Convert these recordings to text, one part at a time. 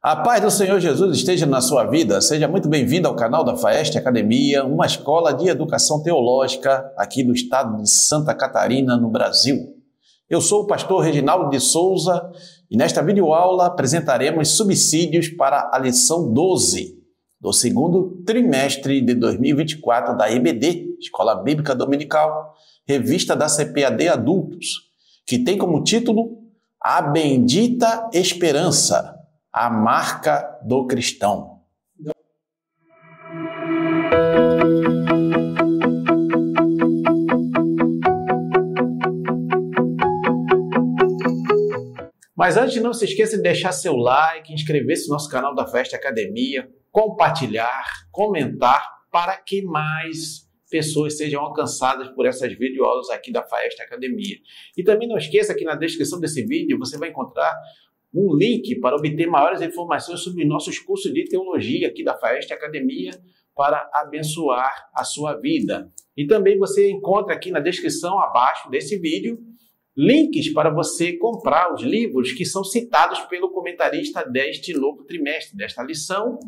A paz do Senhor Jesus esteja na sua vida. Seja muito bem-vindo ao canal da Faeste Academia, uma escola de educação teológica aqui do estado de Santa Catarina, no Brasil. Eu sou o pastor Reginaldo de Souza e nesta videoaula apresentaremos subsídios para a lição 12 do segundo trimestre de 2024 da EBD, Escola Bíblica Dominical, revista da CPAD Adultos, que tem como título A Bendita Esperança, a marca do cristão. Mas antes, não se esqueça de deixar seu like, inscrever-se no nosso canal da Faeste Academia, compartilhar, comentar, para que mais pessoas sejam alcançadas por essas videoaulas aqui da Faeste Academia. E também não esqueça que na descrição desse vídeo você vai encontrar um link para obter maiores informações sobre nossos cursos de teologia aqui da Faeste Academia para abençoar a sua vida. E também você encontra aqui na descrição abaixo desse vídeo links para você comprar os livros que são citados pelo comentarista deste novo trimestre, desta lição,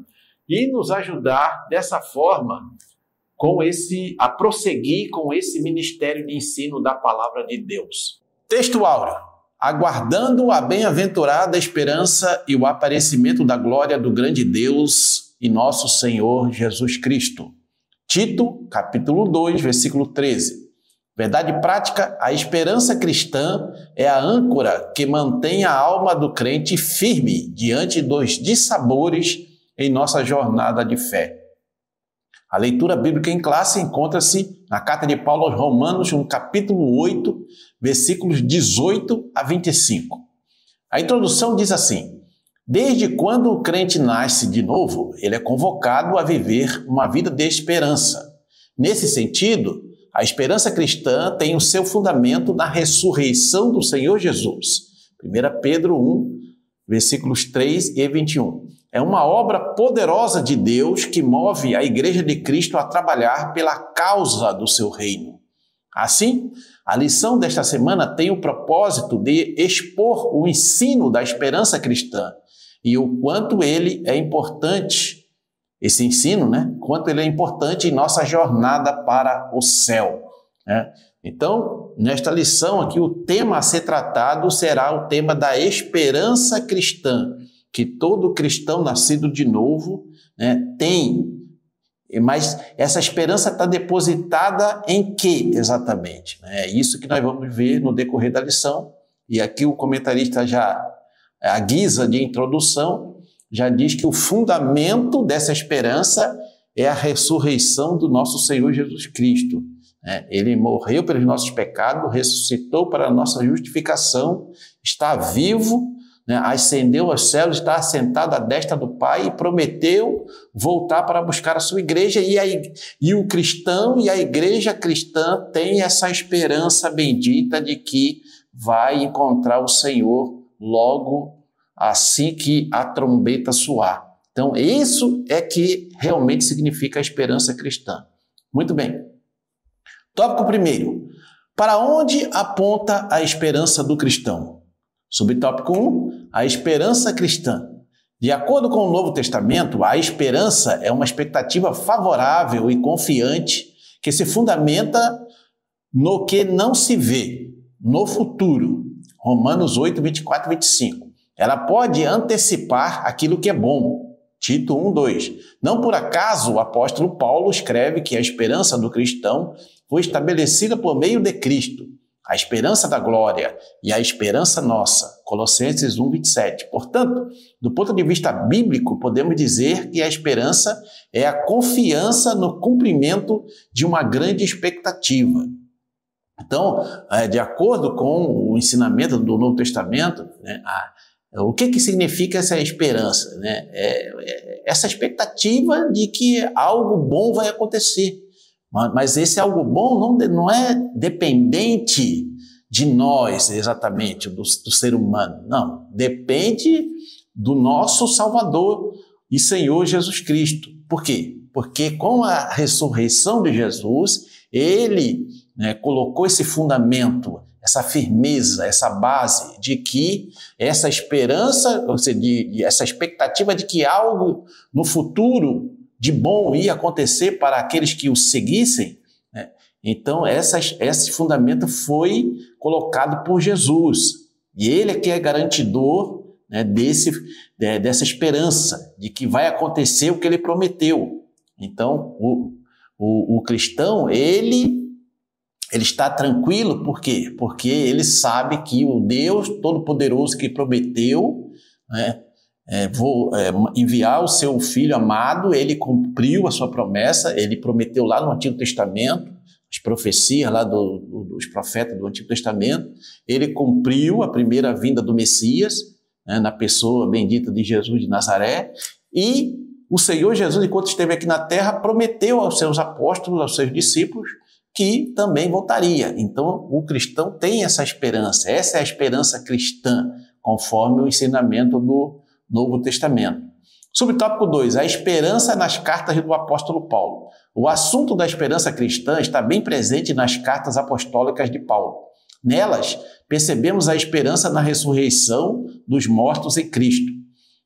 e nos ajudar dessa forma a prosseguir com esse ministério de ensino da Palavra de Deus. Texto áureo. Aguardando a bem-aventurada esperança e o aparecimento da glória do grande Deus e nosso Senhor Jesus Cristo. Tito, capítulo 2, versículo 13. Verdade prática, a esperança cristã é a âncora que mantém a alma do crente firme diante dos dissabores em nossa jornada de fé. A leitura bíblica em classe encontra-se na carta de Paulo aos Romanos, no capítulo 8, versículos 18 a 25. A introdução diz assim: desde quando o crente nasce de novo, ele é convocado a viver uma vida de esperança. Nesse sentido, a esperança cristã tem o seu fundamento na ressurreição do Senhor Jesus. 1 Pedro 1, versículos 3 e 21. É uma obra poderosa de Deus que move a Igreja de Cristo a trabalhar pela causa do seu reino. Assim, a lição desta semana tem o propósito de expor o ensino da esperança cristã e o quanto ele é importante, esse ensino, quanto ele é importante em nossa jornada para o céu. Então, nesta lição aqui, o tema a ser tratado será o tema da esperança cristã, que todo cristão nascido de novo tem. Mas essa esperança está depositada em que exatamente? É isso que nós vamos ver no decorrer da lição. E aqui o comentarista já, à guisa de introdução, já diz que o fundamento dessa esperança é a ressurreição do nosso Senhor Jesus Cristo. Ele morreu pelos nossos pecados, ressuscitou para a nossa justificação, está vivo, ascendeu aos céus, está assentado à destra do Pai e prometeu voltar para buscar a sua igreja. E o cristão e a igreja cristã têm essa esperança bendita de que vai encontrar o Senhor logo assim que a trombeta soar. Então, isso é que realmente significa a esperança cristã. Muito bem. Tópico primeiro. Para onde aponta a esperança do cristão? Subtópico 1, a esperança cristã. De acordo com o Novo Testamento, a esperança é uma expectativa favorável e confiante que se fundamenta no que não se vê, no futuro. Romanos 8, 24 e 25. Ela pode antecipar aquilo que é bom. Tito 1, 2. Não por acaso o apóstolo Paulo escreve que a esperança do cristão foi estabelecida por meio de Cristo, a esperança da glória e a esperança nossa. Colossenses 1, 27. Portanto, do ponto de vista bíblico, podemos dizer que a esperança é a confiança no cumprimento de uma grande expectativa. Então, de acordo com o ensinamento do Novo Testamento, o que significa essa esperança? Essa expectativa de que algo bom vai acontecer. Mas esse algo bom não é dependente de nós, exatamente, do ser humano. Não, depende do nosso Salvador e Senhor Jesus Cristo. Por quê? Porque com a ressurreição de Jesus, Ele colocou esse fundamento, essa firmeza, essa base de que essa esperança, ou seja, essa expectativa de que algo no futuro de bom ia acontecer para aqueles que o seguissem, né? Então esse fundamento foi colocado por Jesus, e ele é que é garantidor, né, dessa esperança de que vai acontecer o que ele prometeu. Então o cristão, ele está tranquilo, por quê? Porque ele sabe que o Deus Todo-Poderoso que prometeu, né, vou enviar o seu Filho amado, ele cumpriu a sua promessa, ele prometeu lá no Antigo Testamento, as profecias lá dos profetas do Antigo Testamento, ele cumpriu a primeira vinda do Messias, né, na pessoa bendita de Jesus de Nazaré, e o Senhor Jesus, enquanto esteve aqui na terra, prometeu aos seus apóstolos, aos seus discípulos, que também voltaria. Então, o cristão tem essa esperança. Essa é a esperança cristã, conforme o ensinamento do Novo Testamento. Subtópico 2, a esperança nas cartas do apóstolo Paulo. O assunto da esperança cristã está bem presente nas cartas apostólicas de Paulo. Nelas, percebemos a esperança na ressurreição dos mortos em Cristo,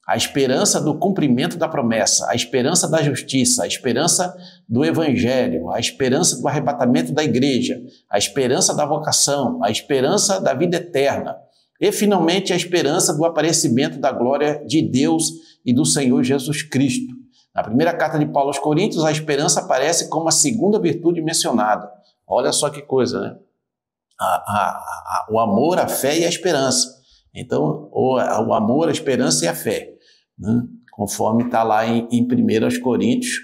a esperança do cumprimento da promessa, a esperança da justiça, a esperança do evangelho, a esperança do arrebatamento da igreja, a esperança da vocação, a esperança da vida eterna e, finalmente, a esperança do aparecimento da glória de Deus e do Senhor Jesus Cristo. Na primeira carta de Paulo aos Coríntios, a esperança aparece como a segunda virtude mencionada. Olha só que coisa, né? O amor, a fé e a esperança. Então, o amor, a esperança e a fé, né? Conforme está lá em 1 Coríntios,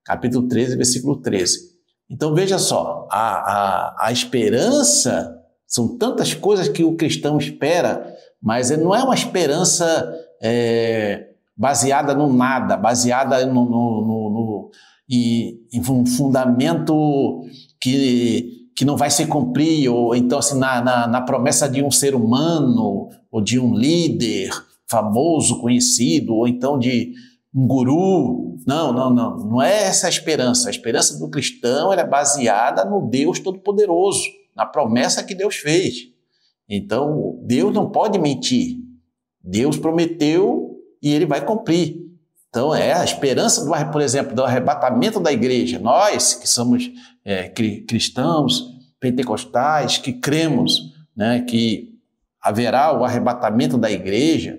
capítulo 13, versículo 13. Então, veja só, a esperança, são tantas coisas que o cristão espera, mas não é uma esperança baseada no nada, baseada em um fundamento que não vai se cumprir, ou então assim, na promessa de um ser humano, ou de um líder famoso, conhecido, ou então de um guru. Não é essa a esperança. A esperança do cristão é baseada no Deus Todo-Poderoso, na promessa que Deus fez. Então, Deus não pode mentir. Deus prometeu e ele vai cumprir. Então, a esperança, por exemplo, do arrebatamento da igreja. Nós que somos cristãos, pentecostais, que cremos, né, que haverá o arrebatamento da igreja,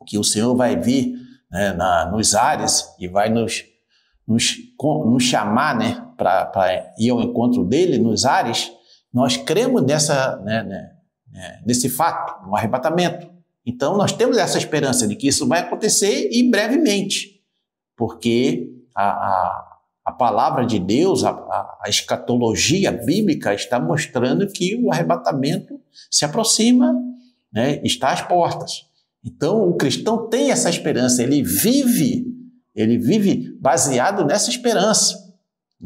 que o Senhor vai vir, né, nos ares e vai nos chamar, né, para ir ao encontro dele nos ares. Nós cremos nesse fato, no arrebatamento. Então, nós temos essa esperança de que isso vai acontecer e brevemente, porque a palavra de Deus, a escatologia bíblica está mostrando que o arrebatamento se aproxima, né, está às portas. Então, o cristão tem essa esperança, ele vive baseado nessa esperança.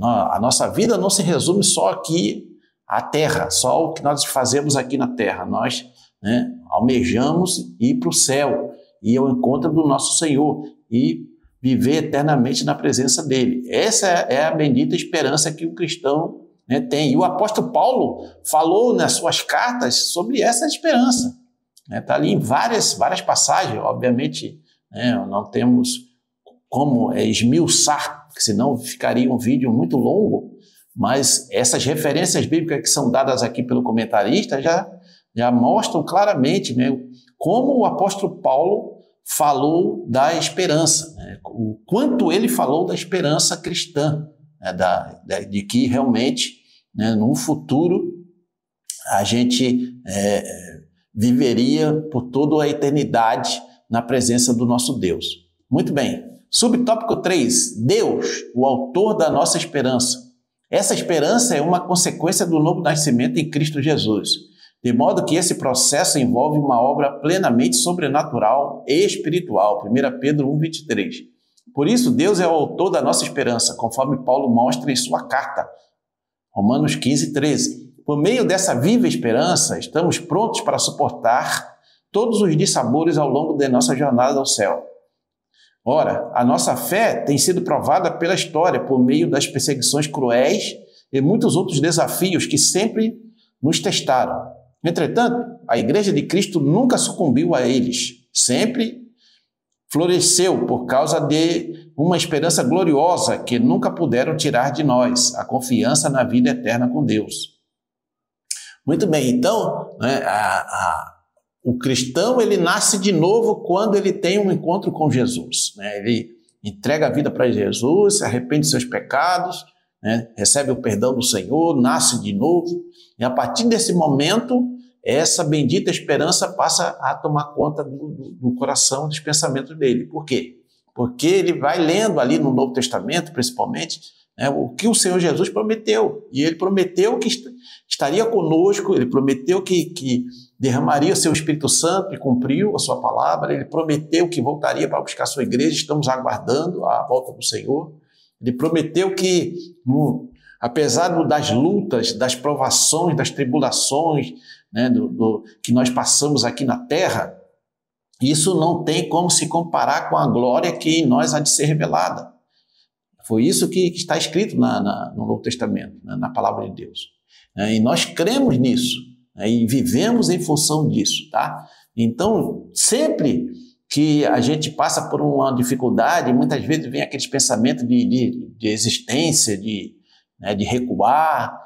A nossa vida não se resume só aqui à terra, só o que nós fazemos aqui na terra. Nós, né, almejamos ir para o céu, ir ao encontro do nosso Senhor e viver eternamente na presença dele. Essa é a bendita esperança que o cristão, né, tem. E o apóstolo Paulo falou nas suas cartas sobre essa esperança. Está ali em várias passagens, obviamente, né, não temos como esmiuçar, porque senão ficaria um vídeo muito longo, mas essas referências bíblicas que são dadas aqui pelo comentarista já mostram claramente, né, como o apóstolo Paulo falou da esperança, né, o quanto ele falou da esperança cristã, né, de que realmente, né, no futuro a gente viveria por toda a eternidade na presença do nosso Deus. Muito bem. Subtópico 3. Deus, o autor da nossa esperança. Essa esperança é uma consequência do novo nascimento em Cristo Jesus, de modo que esse processo envolve uma obra plenamente sobrenatural e espiritual. 1 Pedro 1,23. Por isso, Deus é o autor da nossa esperança, conforme Paulo mostra em sua carta, Romanos 15,13. Por meio dessa viva esperança, estamos prontos para suportar todos os dissabores ao longo da nossa jornada ao céu. Ora, a nossa fé tem sido provada pela história por meio das perseguições cruéis e muitos outros desafios que sempre nos testaram. Entretanto, a Igreja de Cristo nunca sucumbiu a eles, sempre floresceu por causa de uma esperança gloriosa que nunca puderam tirar de nós, a confiança na vida eterna com Deus. Muito bem, então, né, o cristão ele nasce de novo quando ele tem um encontro com Jesus, né? Ele entrega a vida para Jesus, se arrepende de seus pecados, né, recebe o perdão do Senhor, nasce de novo, e a partir desse momento, essa bendita esperança passa a tomar conta do coração, dos pensamentos dele. Por quê? Porque ele vai lendo ali no Novo Testamento, principalmente, né, o que o Senhor Jesus prometeu. E ele prometeu que estaria conosco, ele prometeu que derramaria o seu Espírito Santo e cumpriu a sua palavra, ele prometeu que voltaria para buscar a sua igreja, estamos aguardando a volta do Senhor. Ele prometeu que, apesar das lutas, das provações, das tribulações, né, que nós passamos aqui na terra, isso não tem como se comparar com a glória que em nós há de ser revelada. Foi isso que está escrito no Novo Testamento, né, na palavra de Deus. E nós cremos nisso, né, e vivemos em função disso. Tá? Então, sempre que a gente passa por uma dificuldade, muitas vezes vem aqueles pensamentos de existência, de recuar,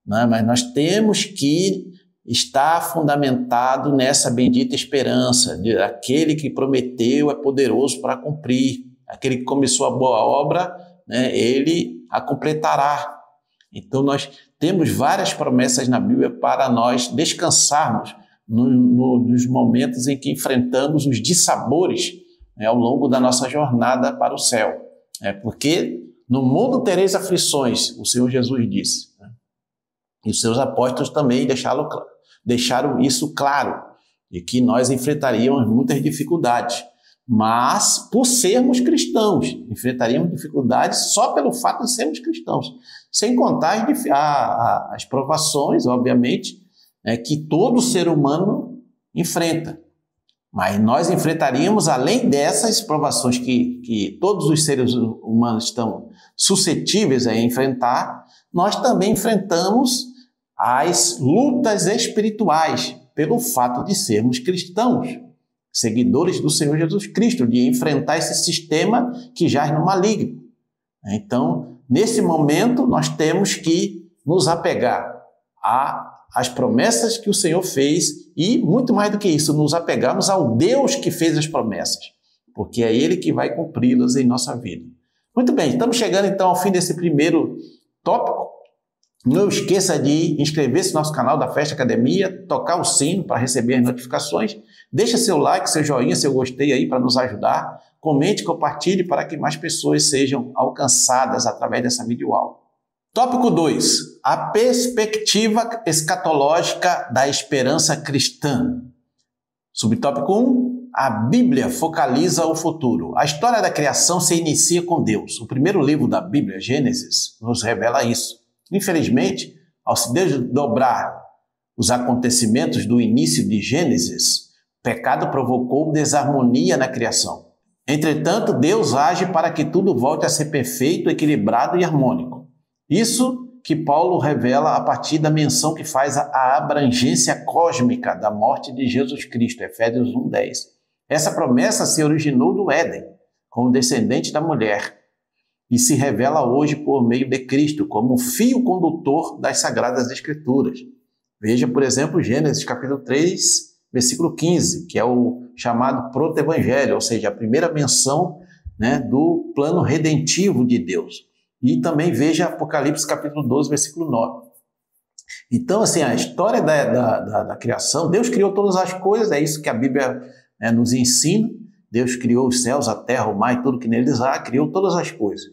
né, mas nós temos que está fundamentado nessa bendita esperança, de aquele que prometeu é poderoso para cumprir, aquele que começou a boa obra, né, ele a completará. Então nós temos várias promessas na Bíblia para nós descansarmos nos momentos em que enfrentamos os dissabores, né, ao longo da nossa jornada para o céu. Porque no mundo tereis aflições, o Senhor Jesus disse, né? E os seus apóstolos também deixaram isso claro, de que nós enfrentaríamos muitas dificuldades, mas por sermos cristãos, enfrentaríamos dificuldades só pelo fato de sermos cristãos, sem contar as provações, obviamente, que todo ser humano enfrenta. Mas nós enfrentaríamos, além dessas provações que todos os seres humanos estão suscetíveis a enfrentar, nós também enfrentamos as lutas espirituais, pelo fato de sermos cristãos, seguidores do Senhor Jesus Cristo, de enfrentar esse sistema que jaz no maligno. Então, nesse momento, nós temos que nos apegar às promessas que o Senhor fez e, muito mais do que isso, nos apegarmos ao Deus que fez as promessas, porque é Ele que vai cumpri-las em nossa vida. Muito bem, estamos chegando então ao fim desse primeiro tópico. Não esqueça de inscrever-se no nosso canal da Festa Academia, tocar o sino para receber as notificações, deixa seu like, seu joinha, seu gostei aí para nos ajudar, comente, compartilhe para que mais pessoas sejam alcançadas através dessa videoaula. Tópico 2. A perspectiva escatológica da esperança cristã. Subtópico 1. A Bíblia focaliza o futuro. A história da criação se inicia com Deus. O primeiro livro da Bíblia, Gênesis, nos revela isso. Infelizmente, ao se desdobrar os acontecimentos do início de Gênesis, o pecado provocou desarmonia na criação. Entretanto, Deus age para que tudo volte a ser perfeito, equilibrado e harmônico. Isso que Paulo revela a partir da menção que faz a abrangência cósmica da morte de Jesus Cristo, Efésios 1:10. Essa promessa se originou do Éden, como descendente da mulher, e se revela hoje por meio de Cristo, como fio condutor das Sagradas Escrituras. Veja, por exemplo, Gênesis capítulo 3, versículo 15, que é o chamado proto-evangelho, ou seja, a primeira menção, né, do plano redentivo de Deus. E também veja Apocalipse capítulo 12, versículo 9. Então, assim, a história da criação, Deus criou todas as coisas, é isso que a Bíblia, né, nos ensina. Deus criou os céus, a terra, o mar e tudo que neles há, criou todas as coisas.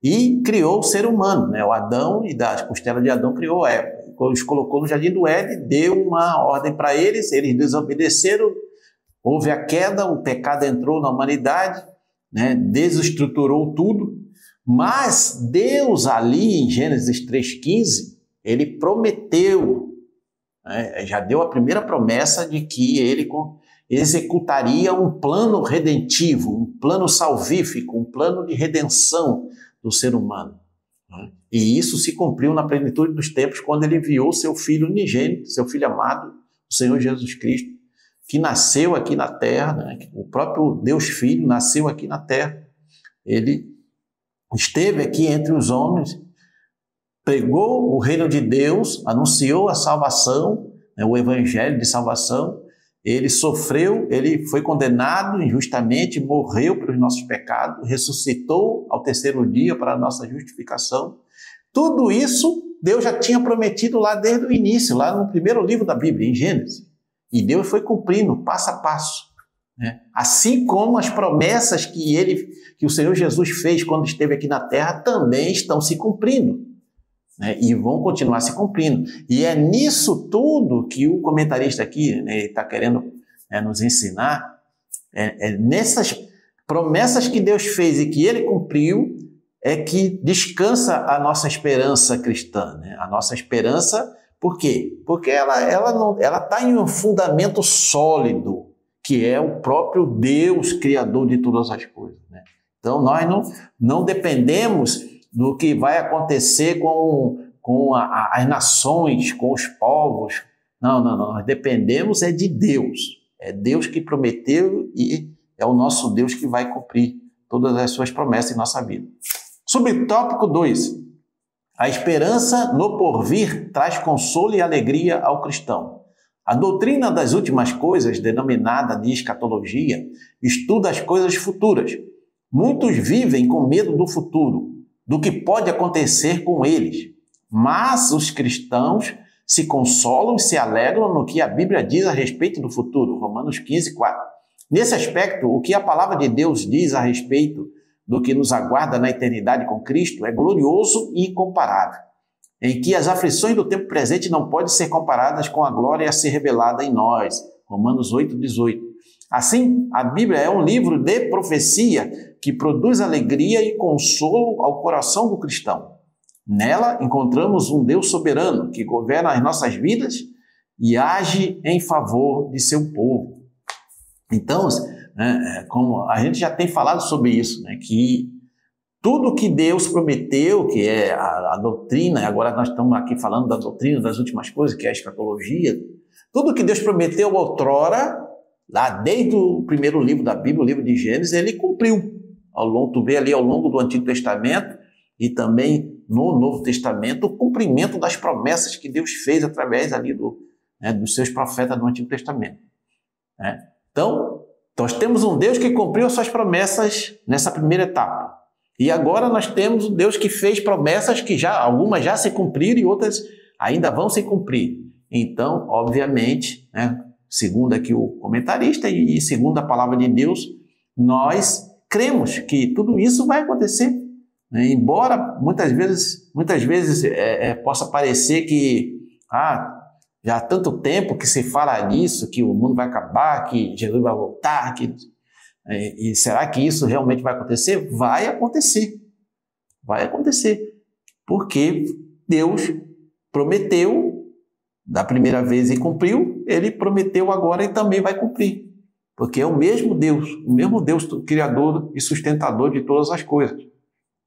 E criou o ser humano, né? O Adão, e das costelas de Adão criou Eva. Os colocou no jardim do Éden, deu uma ordem para eles desobedeceram, houve a queda, o pecado entrou na humanidade, né? Desestruturou tudo, mas Deus ali em Gênesis 3,15, ele prometeu, né? Já deu a primeira promessa de que ele executaria um plano redentivo, um plano salvífico, um plano de redenção do ser humano. E isso se cumpriu na plenitude dos tempos, quando ele enviou seu filho unigênito, seu filho amado, o Senhor Jesus Cristo, que nasceu aqui na terra, né? O próprio Deus Filho nasceu aqui na terra. Ele esteve aqui entre os homens, pregou o reino de Deus, anunciou a salvação, né? O evangelho de salvação. Ele sofreu, ele foi condenado injustamente, morreu pelos nossos pecados, ressuscitou ao terceiro dia para a nossa justificação. Tudo isso Deus já tinha prometido lá desde o início, lá no primeiro livro da Bíblia, em Gênesis. E Deus foi cumprindo passo a passo, né? Assim como as promessas que o Senhor Jesus fez quando esteve aqui na terra também estão se cumprindo, né? E vão continuar se cumprindo. E é nisso tudo que o comentarista aqui, né, está querendo, né, nos ensinar, nessas promessas que Deus fez e que Ele cumpriu, é que descansa a nossa esperança cristã, né? A nossa esperança. Por quê? Porque ela está em um fundamento sólido, que é o próprio Deus, Criador de todas as coisas, né? Então, nós não dependemos do que vai acontecer com as nações, com os povos. Não. Nós dependemos de Deus. É Deus que prometeu e é o nosso Deus que vai cumprir todas as suas promessas em nossa vida. Subtópico 2. A esperança no porvir traz consolo e alegria ao cristão. A doutrina das últimas coisas, denominada de escatologia, estuda as coisas futuras. Muitos vivem com medo do futuro, do que pode acontecer com eles. Mas os cristãos se consolam e se alegram no que a Bíblia diz a respeito do futuro. Romanos 15, 4. Nesse aspecto, o que a palavra de Deus diz a respeito do que nos aguarda na eternidade com Cristo é glorioso e incomparável, em que as aflições do tempo presente não podem ser comparadas com a glória a ser revelada em nós. Romanos 8, 18. Assim, a Bíblia é um livro de profecia que produz alegria e consolo ao coração do cristão. Nela encontramos um Deus soberano que governa as nossas vidas e age em favor de seu povo. Então, como a gente já tem falado sobre isso, né, que tudo que Deus prometeu, que é a doutrina, agora nós estamos aqui falando da doutrina das últimas coisas, que é a escatologia, tudo que Deus prometeu outrora, lá desde o primeiro livro da Bíblia, o livro de Gênesis, ele cumpriu. Tu vê ali ao longo do Antigo Testamento e também no Novo Testamento o cumprimento das promessas que Deus fez através ali dos seus profetas do Antigo Testamento, né? Então, nós temos um Deus que cumpriu as suas promessas nessa primeira etapa. E agora nós temos um Deus que fez promessas que algumas já se cumpriram e outras ainda vão se cumprir. Então, obviamente, né, segundo aqui o comentarista e segundo a palavra de Deus, nós cremos que tudo isso vai acontecer, né? Embora muitas vezes possa parecer que já há tanto tempo que se fala nisso, que o mundo vai acabar, que Jesus vai voltar, e será que isso realmente vai acontecer? Vai acontecer. Vai acontecer. Porque Deus prometeu da primeira vez e cumpriu, Ele prometeu agora e também vai cumprir. Porque é o mesmo Deus Criador e sustentador de todas as coisas.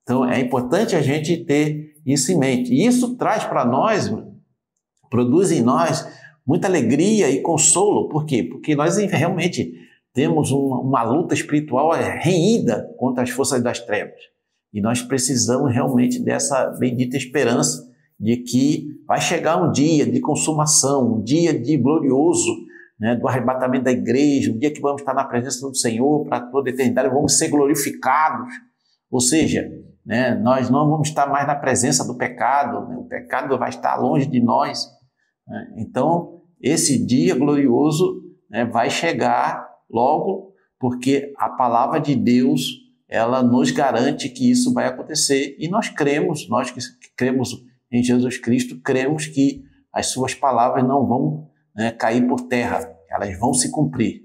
Então é importante a gente ter isso em mente. E isso traz para nós, produz em nós muita alegria e consolo. Por quê? Porque nós realmente temos uma luta espiritual renhida contra as forças das trevas. E nós precisamos realmente dessa bendita esperança de que vai chegar um dia de consumação, um dia de glorioso, né, do arrebatamento da igreja, um dia que vamos estar na presença do Senhor para toda a eternidade, vamos ser glorificados. Ou seja, né, nós não vamos estar mais na presença do pecado, né, o pecado vai estar longe de nós. Então, esse dia glorioso, né, vai chegar logo, porque a palavra de Deus, ela nos garante que isso vai acontecer. E nós que cremos em Jesus Cristo, cremos que as suas palavras não vão, né, cair por terra, elas vão se cumprir.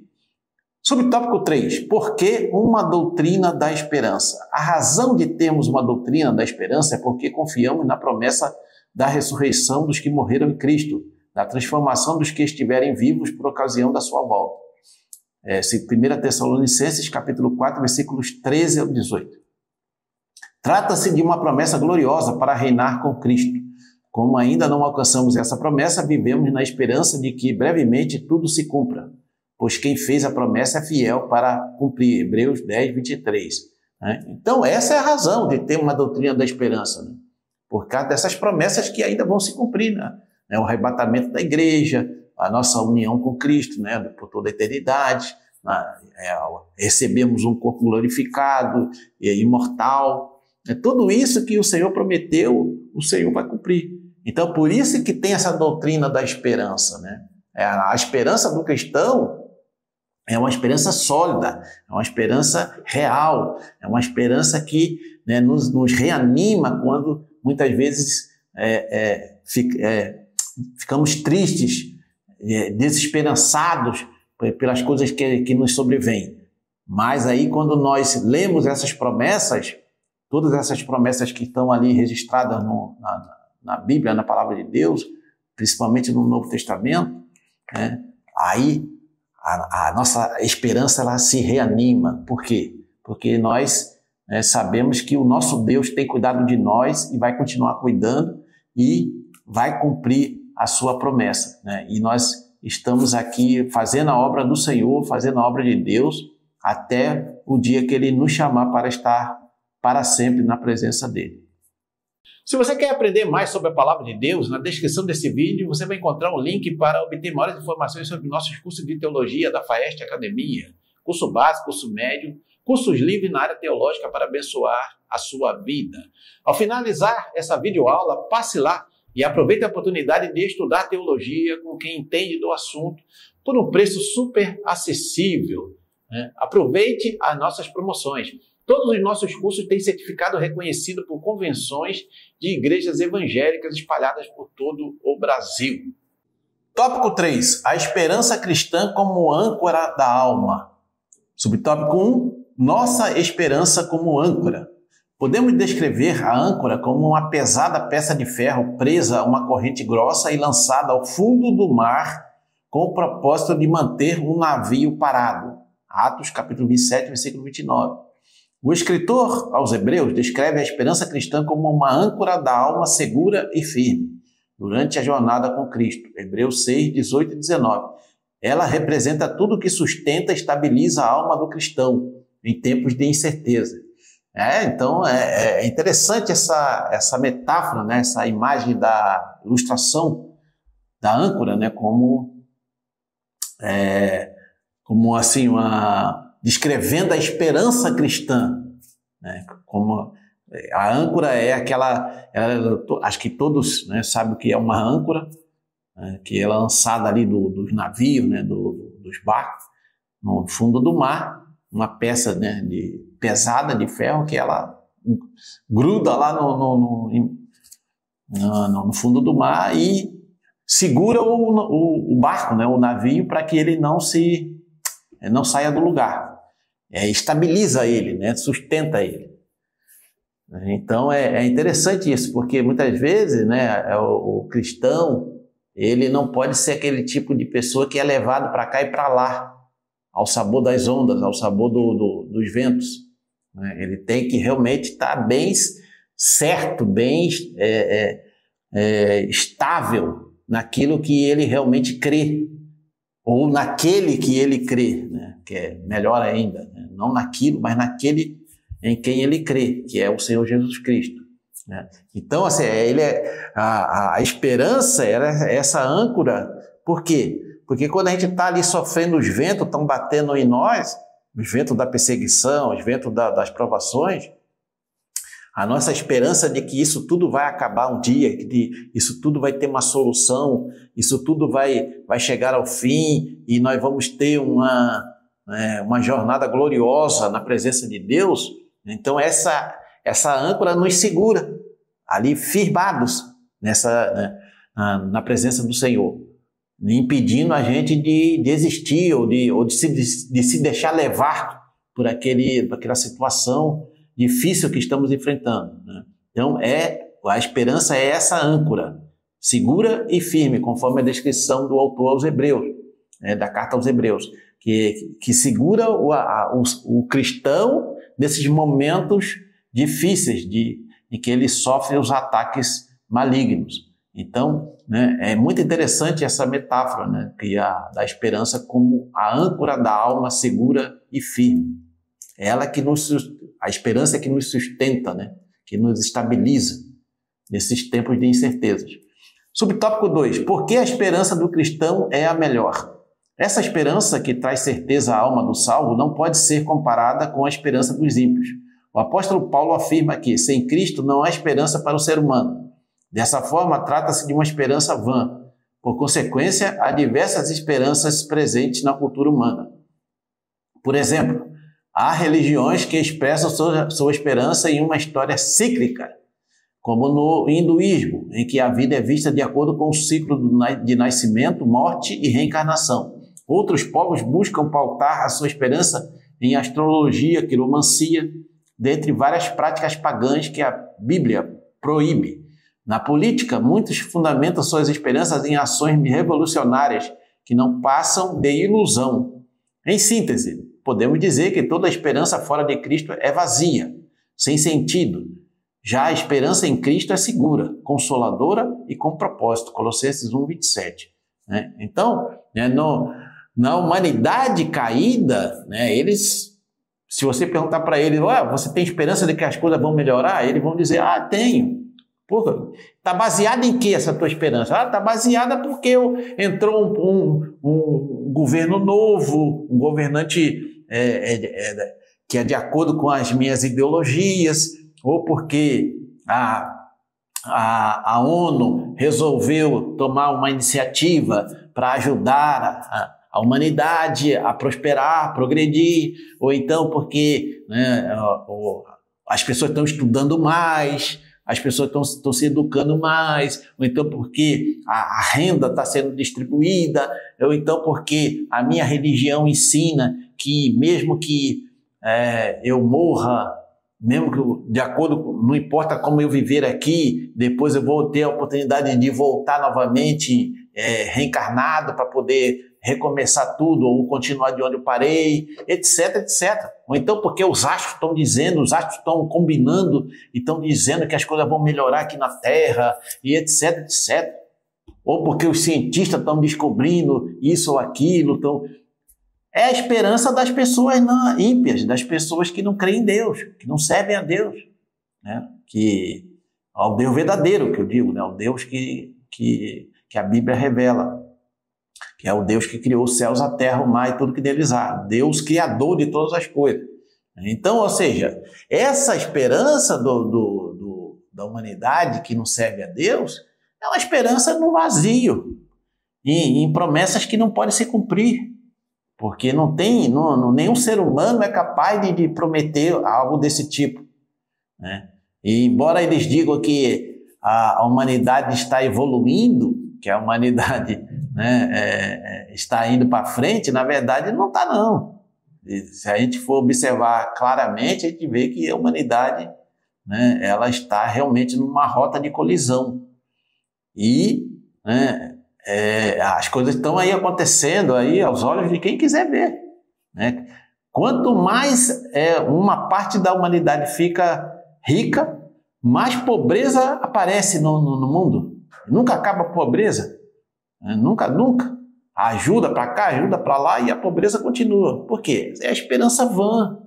Subtópico 3. Por que uma doutrina da esperança? A razão de termos uma doutrina da esperança é porque confiamos na promessa da ressurreição dos que morreram em Cristo, da transformação dos que estiverem vivos por ocasião da sua volta. 1 Tessalonicenses, capítulo 4, versículos 13 ao 18. Trata-se de uma promessa gloriosa para reinar com Cristo. como ainda não alcançamos essa promessa, vivemos na esperança de que brevemente tudo se cumpra, pois quem fez a promessa é fiel para cumprir. Hebreus 10, 23. Né? Então, essa é a razão de ter uma doutrina da esperança, né? Por causa dessas promessas que ainda vão se cumprir, né? O arrebatamento da igreja, a nossa união com Cristo, né? Por toda a eternidade, recebemos um corpo glorificado, imortal. Tudo isso que o Senhor prometeu, o Senhor vai cumprir. Então, por isso que tem essa doutrina da esperança, né? A esperança do cristão é uma esperança sólida, é uma esperança real, é uma esperança que, né, nos reanima quando muitas vezes ficamos tristes, desesperançados pelas coisas que nos sobrevêm. Mas aí, quando nós lemos essas promessas, todas essas promessas que estão ali registradas na Bíblia, na Palavra de Deus, principalmente no Novo Testamento, né, aí a nossa esperança ela se reanima. Por quê? Porque nós sabemos que o nosso Deus tem cuidado de nós e vai continuar cuidando e vai cumprir a sua promessa, né? E nós estamos aqui fazendo a obra do Senhor, fazendo a obra de Deus, até o dia que Ele nos chamar para estar para sempre na presença dEle. Se você quer aprender mais sobre a Palavra de Deus, na descrição desse vídeo você vai encontrar um link para obter maiores informações sobre nossos cursos de teologia da Faeste Academia, curso básico, curso médio, cursos livres na área teológica para abençoar a sua vida. Ao finalizar essa videoaula, passe lá e aproveite a oportunidade de estudar teologia com quem entende do assunto por um preço super acessível, né? Aproveite as nossas promoções. Todos os nossos cursos têm certificado reconhecido por convenções de igrejas evangélicas espalhadas por todo o Brasil. Tópico 3. A esperança cristã como âncora da alma. Subtópico 1. Nossa esperança como âncora. Podemos descrever a âncora como uma pesada peça de ferro presa a uma corrente grossa e lançada ao fundo do mar com o propósito de manter um navio parado. Atos capítulo 27, versículo 29. O escritor aos Hebreus descreve a esperança cristã como uma âncora da alma segura e firme durante a jornada com Cristo. Hebreus 6, 18 e 19. Ela representa tudo que sustenta e estabiliza a alma do cristão em tempos de incerteza. Então é interessante essa metáfora, né? Essa imagem da ilustração da âncora, né? Como assim descrevendo a esperança cristã, né? Como a âncora é aquela, acho que todos, né, sabem o que é uma âncora, né? Que ela é lançada ali dos navios, né? Dos barcos no fundo do mar, uma peça, né, pesada de ferro que ela gruda lá no fundo do mar e segura o barco, né, o navio, para que ele não saia do lugar. Estabiliza ele, né, sustenta ele. Então é interessante isso, porque muitas vezes, né, o cristão ele não pode ser aquele tipo de pessoa que é levado para cá e para lá, ao sabor das ondas, ao sabor dos ventos. Ele tem que realmente estar bem certo, bem estável naquilo que ele realmente crê, ou naquele que ele crê, né? Que é melhor ainda, né? Não naquilo, mas naquele em quem ele crê, que é o Senhor Jesus Cristo, né? Então, assim, a esperança era essa âncora. Por quê? Porque quando a gente está ali sofrendo, os ventos estão batendo em nós, os ventos da perseguição, os ventos das provações, a nossa esperança de que isso tudo vai acabar um dia, que isso tudo vai ter uma solução, isso tudo vai chegar ao fim e nós vamos ter uma jornada gloriosa na presença de Deus. Então essa âncora nos segura ali firmados na presença do Senhor, impedindo a gente de desistir ou de se deixar levar por aquela situação difícil que estamos enfrentando, né? Então a esperança é essa âncora, segura e firme, conforme a descrição do autor aos Hebreus, da carta aos Hebreus, que segura o cristão nesses momentos difíceis em que ele sofre os ataques malignos. Então, né, é muito interessante essa metáfora, né, que da esperança como a âncora da alma segura e firme. É ela que a esperança é que nos sustenta, né, que nos estabiliza nesses tempos de incertezas. Subtópico 2. Por que a esperança do cristão é a melhor? Essa esperança que traz certeza à alma do salvo não pode ser comparada com a esperança dos ímpios. O apóstolo Paulo afirma que, sem Cristo, não há esperança para o ser humano. Dessa forma, trata-se de uma esperança vã. Por consequência, há diversas esperanças presentes na cultura humana. Por exemplo, há religiões que expressam sua esperança em uma história cíclica, como no hinduísmo, em que a vida é vista de acordo com o ciclo de nascimento, morte e reencarnação. Outros povos buscam pautar a sua esperança em astrologia, quiromancia, dentre várias práticas pagãs que a Bíblia proíbe. Na política, muitos fundamentam suas esperanças em ações revolucionárias que não passam de ilusão. Em síntese, podemos dizer que toda esperança fora de Cristo é vazia, sem sentido. Já a esperança em Cristo é segura, consoladora e com propósito. Colossenses 1:27. Né? Então, na humanidade caída, né, se você perguntar para eles, você tem esperança de que as coisas vão melhorar? Eles vão dizer, tenho. Está baseada em que essa tua esperança? Está baseada porque entrou um governo novo, um governante que é de acordo com as minhas ideologias, ou porque a ONU resolveu tomar uma iniciativa para ajudar a humanidade a prosperar, a progredir, ou então porque, né, as pessoas estão estudando mais, as pessoas estão se educando mais, ou então porque a renda está sendo distribuída, ou então porque a minha religião ensina que mesmo que eu morra, mesmo que de acordo, não importa como eu viver aqui, depois eu vou ter a oportunidade de voltar novamente reencarnado para poder recomeçar tudo ou continuar de onde eu parei, etc, etc. Ou então porque os astros estão dizendo, os astros estão combinando e estão dizendo que as coisas vão melhorar aqui na Terra, e etc, etc. Ou porque os cientistas estão descobrindo isso ou aquilo. É a esperança das pessoas ímpias, das pessoas que não creem em Deus, que não servem a Deus, né? Ao Deus verdadeiro, que eu digo, né? Ao Deus que a Bíblia revela, que é o Deus que criou os céus, a terra, o mar e tudo que neles há, Deus criador de todas as coisas. Então, ou seja, essa esperança da humanidade que não serve a Deus é uma esperança no vazio, em promessas que não podem se cumprir, porque nenhum ser humano é capaz de prometer algo desse tipo, né? E embora eles digam que a humanidade está evoluindo, que a humanidade, né, está indo para frente, na verdade não está não. E se a gente for observar claramente, a gente vê que a humanidade, né, ela está realmente numa rota de colisão. E, né, as coisas estão aí acontecendo aí aos olhos de quem quiser ver, né? Quanto mais uma parte da humanidade fica rica, mais pobreza aparece no mundo. Nunca acaba a pobreza, né? Nunca. Ajuda para cá, ajuda para lá e a pobreza continua. Por quê? É a esperança vã.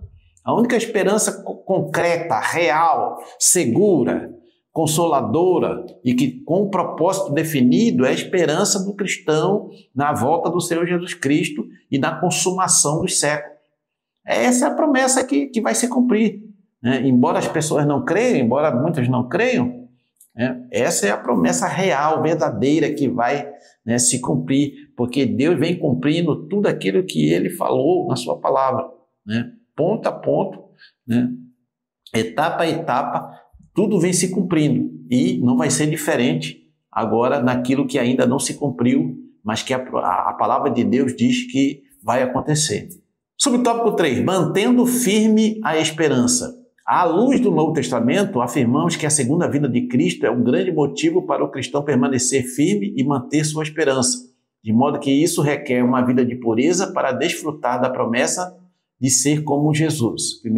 A única esperança concreta, real, segura, consoladora e que com um propósito definido é a esperança do cristão na volta do Senhor Jesus Cristo e na consumação dos séculos. Essa é a promessa que vai se cumprir, né? Embora as pessoas não creiam, embora muitas não creiam, né? Essa é a promessa real, verdadeira, que vai, né, se cumprir, porque Deus vem cumprindo tudo aquilo que Ele falou na sua palavra, né? Ponto a ponto, né? Etapa a etapa, tudo vem se cumprindo e não vai ser diferente agora naquilo que ainda não se cumpriu, mas que a palavra de Deus diz que vai acontecer. Subtópico 3. Mantendo firme a esperança. À luz do Novo Testamento, afirmamos que a segunda vinda de Cristo é um grande motivo para o cristão permanecer firme e manter sua esperança, de modo que isso requer uma vida de pureza para desfrutar da promessa de ser como Jesus. 1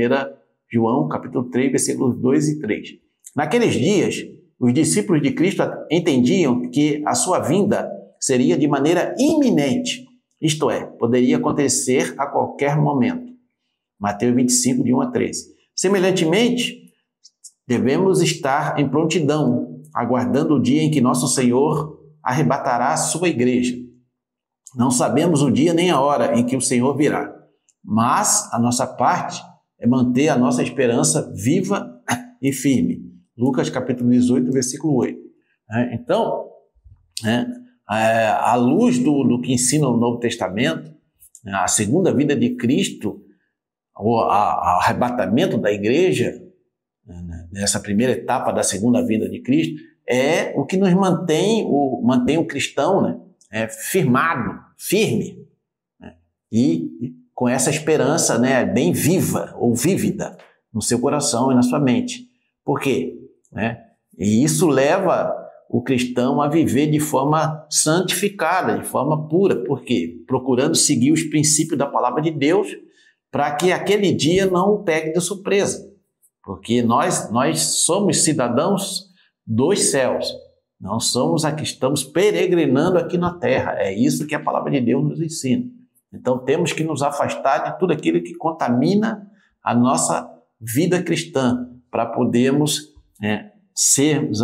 João, capítulo 3, versículos 2 e 3. Naqueles dias, os discípulos de Cristo entendiam que a sua vinda seria de maneira iminente, isto é, poderia acontecer a qualquer momento. Mateus 25, de 1 a 13. Semelhantemente, devemos estar em prontidão, aguardando o dia em que nosso Senhor arrebatará a sua igreja. Não sabemos o dia nem a hora em que o Senhor virá, mas a nossa parte é manter a nossa esperança viva e firme. Lucas capítulo 18, versículo 8. Então, à luz do que ensina o Novo Testamento, a segunda vinda de Cristo, o arrebatamento da igreja, nessa primeira etapa da segunda vinda de Cristo, é o que nos mantém o cristão, firme, e com essa esperança, bem viva ou vívida no seu coração e na sua mente. Por quê? E isso leva o cristão a viver de forma santificada, de forma pura. Por quê? Procurando seguir os princípios da palavra de Deus para que aquele dia não o pegue de surpresa. Porque nós somos cidadãos dos céus. Não somos aqui, estamos peregrinando aqui na terra. É isso que a palavra de Deus nos ensina. Então temos que nos afastar de tudo aquilo que contamina a nossa vida cristã, para podermos sermos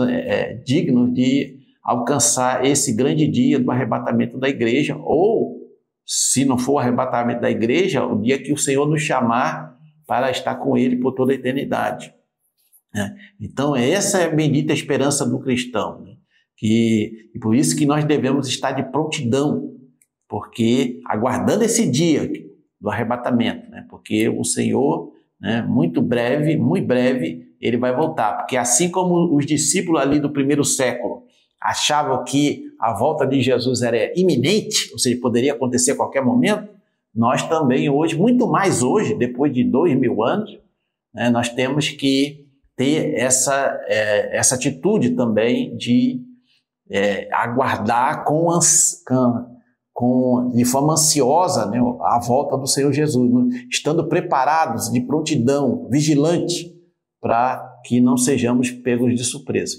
dignos de alcançar esse grande dia do arrebatamento da igreja, ou, se não for o arrebatamento da igreja, o dia que o Senhor nos chamar para estar com Ele por toda a eternidade. Então, essa é a bendita esperança do cristão, e por isso que nós devemos estar de prontidão, porque aguardando esse dia do arrebatamento, porque o Senhor, muito breve, Ele vai voltar, porque assim como os discípulos ali do primeiro século achavam que a volta de Jesus era iminente, ou seja, poderia acontecer a qualquer momento, nós também hoje, muito mais hoje, depois de 2000 anos, nós temos que ter essa atitude também de aguardar de forma ansiosa a volta do Senhor Jesus, estando preparados, de prontidão, vigilante, para que não sejamos pegos de surpresa.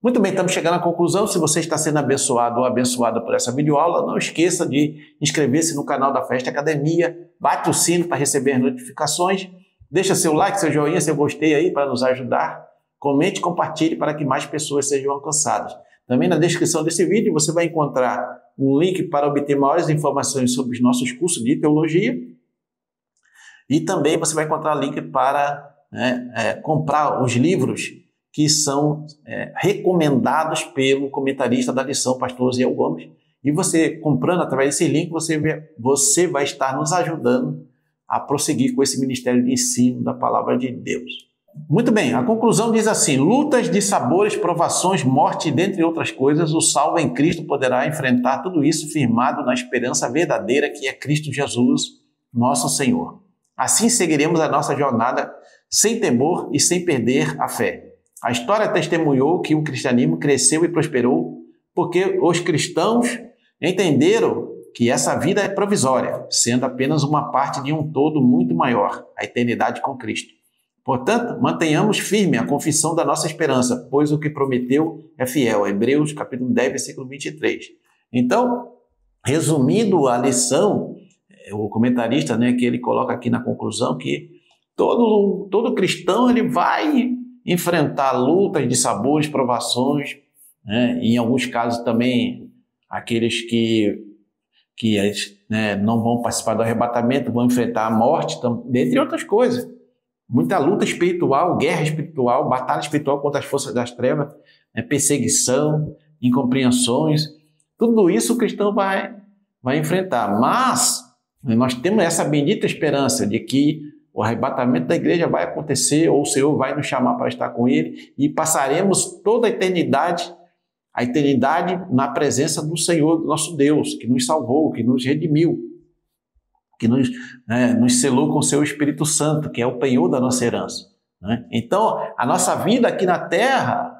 Muito bem, estamos chegando à conclusão. Se você está sendo abençoado ou abençoada por essa videoaula, não esqueça de inscrever-se no canal da Festa Academia, bate o sino para receber as notificações, deixa seu like, seu joinha, seu gostei aí para nos ajudar, comente e compartilhe para que mais pessoas sejam alcançadas. Também na descrição desse vídeo você vai encontrar um link para obter maiores informações sobre os nossos cursos de teologia, e também você vai encontrar link para comprar os livros que são recomendados pelo comentarista da lição, pastor Ziel Gomes. E você, comprando através desse link, você vai estar nos ajudando a prosseguir com esse ministério de ensino da palavra de Deus. Muito bem, a conclusão diz assim: lutas, dissabores, provações, morte, dentre outras coisas, o salvo em Cristo poderá enfrentar tudo isso firmado na esperança verdadeira que é Cristo Jesus, nosso Senhor. Assim seguiremos a nossa jornada sem temor e sem perder a fé. A história testemunhou que o cristianismo cresceu e prosperou porque os cristãos entenderam que essa vida é provisória, sendo apenas uma parte de um todo muito maior, a eternidade com Cristo. Portanto, mantenhamos firme a confissão da nossa esperança, pois o que prometeu é fiel. Hebreus capítulo 10, versículo 23. Então, resumindo a lição, o comentarista, que ele coloca aqui na conclusão que todo cristão ele vai enfrentar lutas, dissabores, provações, em alguns casos também aqueles que não vão participar do arrebatamento vão enfrentar a morte, dentre outras coisas. Muita luta espiritual, guerra espiritual, batalha espiritual contra as forças das trevas, perseguição, incompreensões, tudo isso o cristão vai enfrentar. Mas nós temos essa bendita esperança de que o arrebatamento da igreja vai acontecer, ou o Senhor vai nos chamar para estar com Ele, e passaremos toda a eternidade na presença do Senhor, do nosso Deus, que nos salvou, que nos redimiu, que nos selou com o seu Espírito Santo, que é o penhor da nossa herança. Então, a nossa vida aqui na Terra,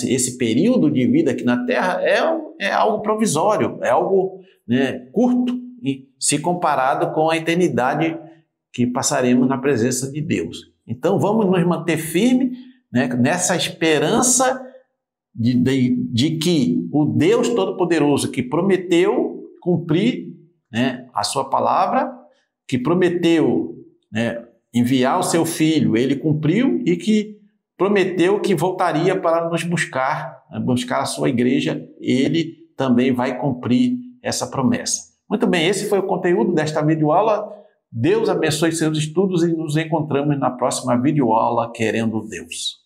esse período de vida aqui na Terra é algo provisório, é algo curto, se comparado com a eternidade que passaremos na presença de Deus. Então, vamos nos manter firmes nessa esperança de que o Deus Todo-Poderoso que prometeu cumprir, né, a sua palavra, que prometeu, né, enviar o seu Filho, ele cumpriu, e que prometeu que voltaria para nos buscar a sua igreja, ele também vai cumprir essa promessa. Muito bem, esse foi o conteúdo desta videoaula. Deus abençoe seus estudos e nos encontramos na próxima videoaula, querendo Deus.